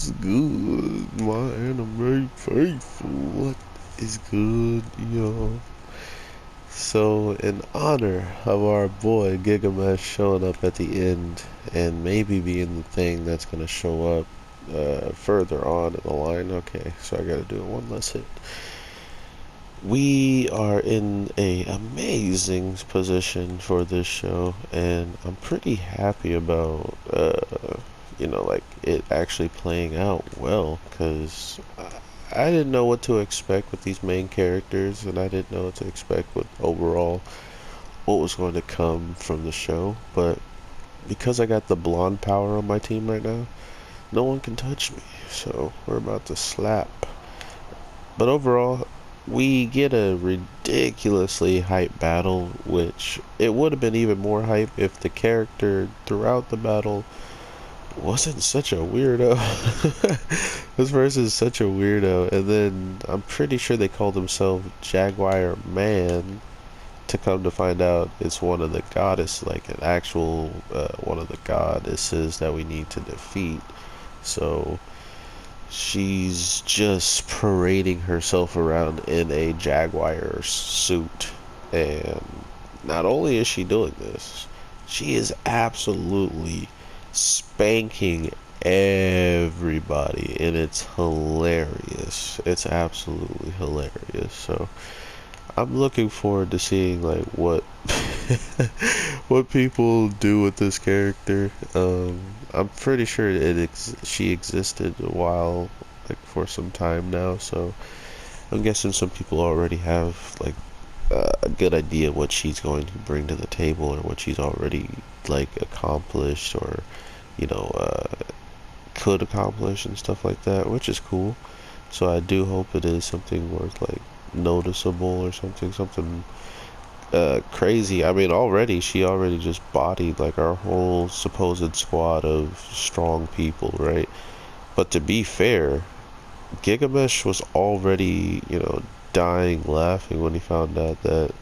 What's good, my anime faithful? What is good, yo? So, in honor of our boy Gigamesh showing up at the end and maybe being the thing that's gonna show up further on in the line, okay, so I gotta do one less hit. We are in a amazing position for this show, and I'm pretty happy about like it actually playing out well, because I didn't know what to expect with these main characters, and I didn't know what to expect with overall what was going to come from the show. But because I got the blonde power on my team right now, no one can touch me. So we're about to slap. But overall, we get a ridiculously hype battle, which it would have been even more hype if the character throughout the battle wasn't such a weirdo. This person is such a weirdo, and then I'm pretty sure they call themselves Jaguar Man. To come to find out, it's one of the goddess, like an actual one of the goddesses that we need to defeat. So she's just parading herself around in a jaguar suit, and not only is she doing this, she is absolutely spanking everybody, and it's hilarious. It's absolutely hilarious. So I'm looking forward to seeing like what what people do with this character. I'm pretty sure she existed a while, like for some time now. So I'm guessing some people already have like a good idea what she's going to bring to the table, or what she's already like accomplished, or you know could accomplish and stuff like that, which is cool. So I do hope it is something worth like noticeable, or something crazy. I mean, she already just bodied like our whole supposed squad of strong people, right? But to be fair, Gigamesh was already, dying laughing when he found out that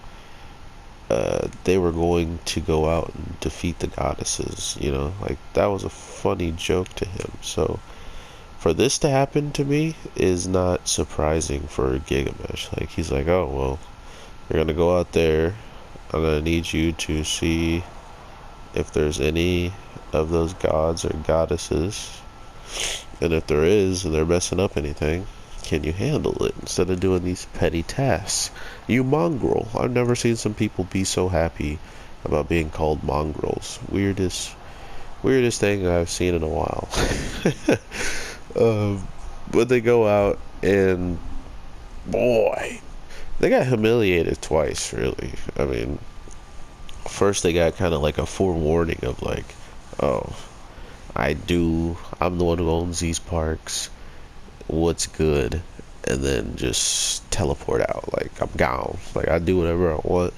they were going to go out and defeat the goddesses. Like that was a funny joke to him. So for this to happen to me is not surprising for Gigamesh. Like he's like, oh well, you're gonna go out there. I'm gonna need you to see if there's any of those gods or goddesses, and if there is, and they're messing up anything, can you handle it instead of doing these petty tasks? You mongrel. I've never seen some people be so happy about being called mongrels. Weirdest thing I've seen in a while. But they go out and boy, they got humiliated twice, really. I mean, first they got kind of like a forewarning of like, oh, I'm the one who owns these parks. What's good? And then just teleport out. Like, I'm gone. Like, I do whatever I want.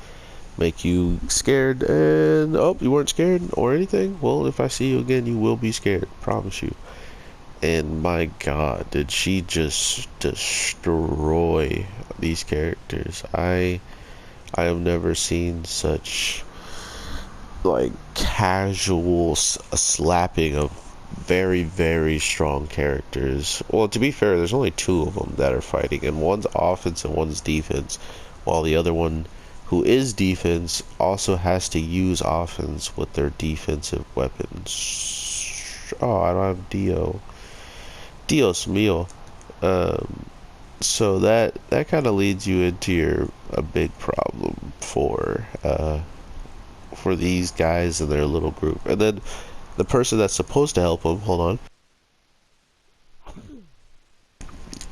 Make you scared, and oh, you weren't scared or anything? Well, if I see you again, you will be scared. Promise you. And my god, did she just destroy these characters. I have never seen such like casual slapping of very, very strong characters. Well, to be fair, there's only two of them that are fighting, and one's offense and one's defense, while the other one, who is defense, also has to use offense with their defensive weapons. Oh, I don't have Dios mio. So that kind of leads you into a big problem for these guys and their little group. And then the person that's supposed to help them, hold on,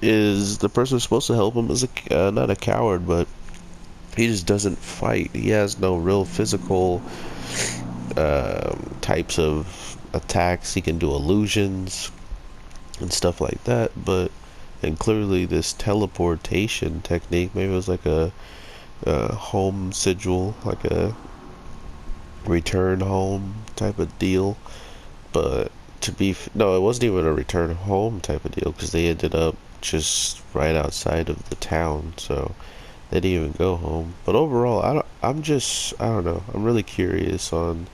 is the person who's supposed to help him is not a coward, but he just doesn't fight. He has no real physical types of attacks. He can do illusions and stuff like that, and clearly this teleportation technique, maybe it was like a home sigil, like a return home type of deal. But no, it wasn't even a return home type of deal, because they ended up just right outside of the town, so they didn't even go home. But overall, I don't know. I'm really curious on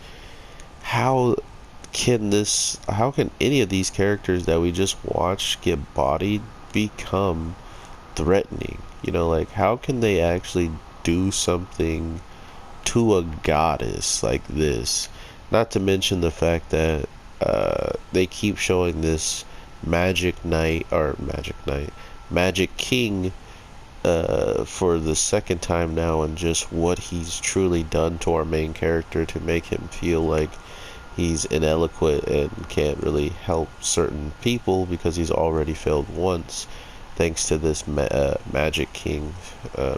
how how can any of these characters that we just watched get bodied become threatening? You know, like, how can they actually do something to a goddess like this? Not to mention the fact that they keep showing this magic king for the second time now, and just what he's truly done to our main character to make him feel like he's ineloquent and can't really help certain people because he's already failed once, thanks to this Magic King,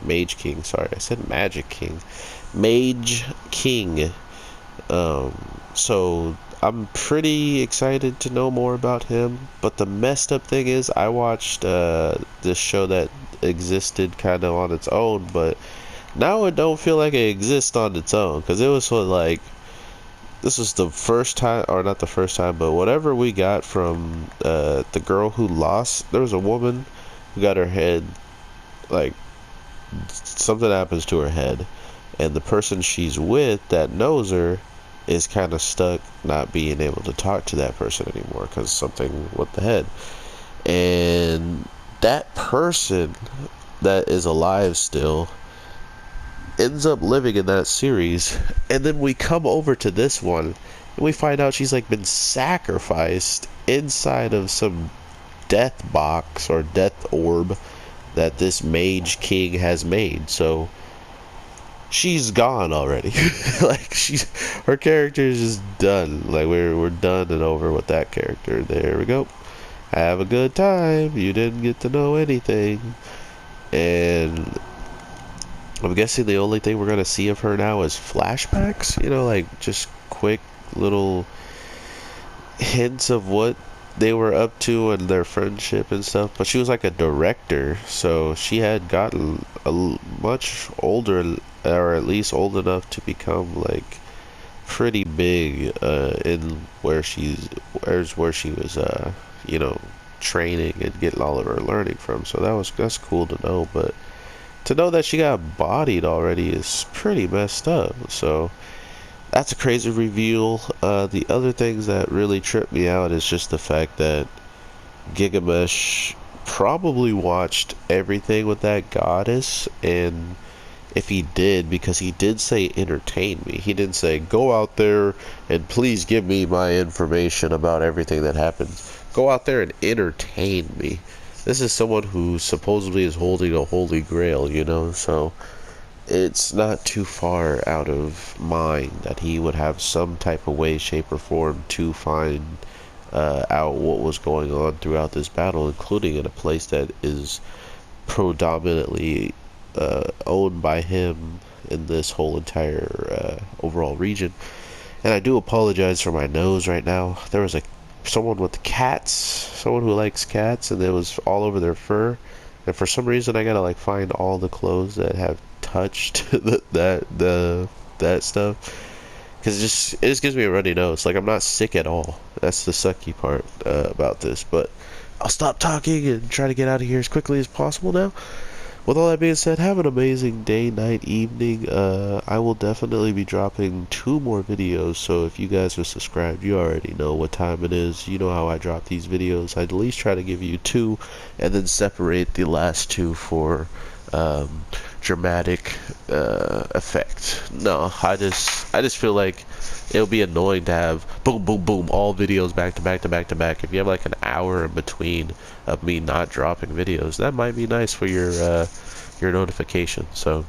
Mage King. Sorry, I said Magic King, Mage King. So I'm pretty excited to know more about him. But the messed up thing is, I watched this show that existed kind of on its own, but now it don't feel like it exists on its own, because it was sort of like, this was the first time, or not the first time, but whatever we got from the girl who lost. There was a woman who got her head, like, something happens to her head, and the person she's with that knows her is kind of stuck not being able to talk to that person anymore because something with the head. And that person that is alive still ends up living in that series, and then we come over to this one and we find out she's like been sacrificed inside of some death box or death orb that this Mage King has made. So she's gone already. Like, her character is just done. Like, we're done and over with that character. There we go. Have a good time. You didn't get to know anything. And I'm guessing the only thing we're gonna see of her now is flashbacks. You know, like, just quick little hints of what they were up to and their friendship and stuff. But she was like a director, so she had gotten much older, or at least old enough to become like pretty big in where she was you know, training and getting all of her learning from. So that's cool to know. But to know that she got bodied already is pretty messed up. So that's a crazy reveal. The other things that really tripped me out is just the fact that Gigamesh probably watched everything with that goddess, and if he did, because he did say entertain me. He didn't say go out there and please give me my information about everything that happened. Go out there and entertain me. This is someone who supposedly is holding a holy grail, you know, so it's not too far out of mind that he would have some type of way, shape, or form to find out what was going on throughout this battle, including in a place that is predominantly owned by him in this whole entire overall region. And I do apologize for my nose right now. There was someone with cats, someone who likes cats, and it was all over their fur. And for some reason, I gotta like find all the clothes that have touched that stuff, because it just gives me a runny nose. Like, I'm not sick at all. That's the sucky part about this. But I'll stop talking and try to get out of here as quickly as possible now. With all that being said, have an amazing day, night, evening. I will definitely be dropping 2 more videos, so if you guys are subscribed, you already know what time it is. You know how I drop these videos. I'd at least try to give you 2, and then separate the last 2 for dramatic effect. No, I just feel like it'll be annoying to have boom, boom, boom, all videos back to back to back to back. If you have like an hour in between of me not dropping videos, that might be nice for your notification. So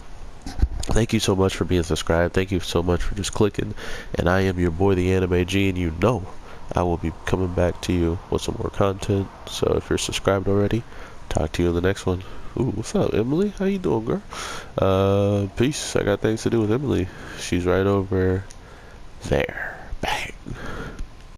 thank you so much for being subscribed. Thank you so much for just clicking. And I am your boy, the Anime G, and you know I will be coming back to you with some more content. So if you're subscribed already, talk to you in the next one. Ooh, what's up, Emily? How you doing, girl? Peace. I got things to do with Emily. She's right over there.